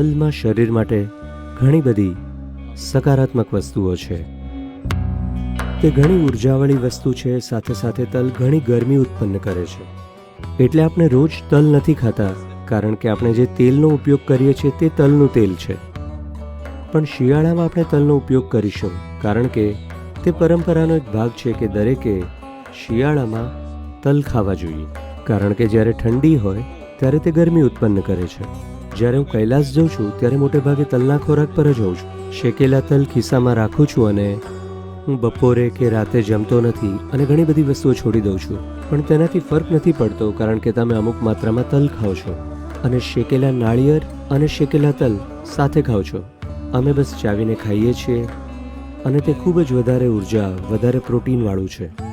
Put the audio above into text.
તલમાં શરીર માટે ઘણી બધી સકારાત્મક વસ્તુઓ છે. તે ઘણી ઉર્જાવાળી વસ્તુ છે. સાથે સાથે તલ ઘણી ગરમી ઉત્પન્ન કરે છે. એટલે આપણે રોજ તલ નથી ખાતા, કારણ કે આપણે જે તેલનો ઉપયોગ કરીએ છીએ તે તલનું તેલ છે. પણ શિયાળામાં આપણે તલનો ઉપયોગ કરીશું, કારણ કે તે પરંપરાનો એક ભાગ છે કે દરેકે શિયાળામાં તલ ખાવા જોઈએ. કારણ કે જ્યારે ઠંડી હોય ત્યારે તે ગરમી ઉત્પન્ન કરે છે. જ્યારે હું કૈલાસ જાઉં છું ત્યારે મોટે ભાગે તલના ખોરાક પર જ હોઉં છું. શેકેલા તલ ખિસ્સામાં રાખું છું અને હું બપોરે કે રાતે જમતો નથી અને ઘણી બધી વસ્તુઓ છોડી દઉં છું. પણ તેનાથી ફરક નથી પડતો, કારણ કે તમે અમુક માત્રામાં તલ ખાઓ છો અને શેકેલા નાળિયેર અને શેકેલા તલ સાથે ખાઓ છો. અમે બસ ચાવીને ખાઈએ છીએ અને તે ખૂબ જ વધારે ઉર્જા, વધારે પ્રોટીનવાળું છે.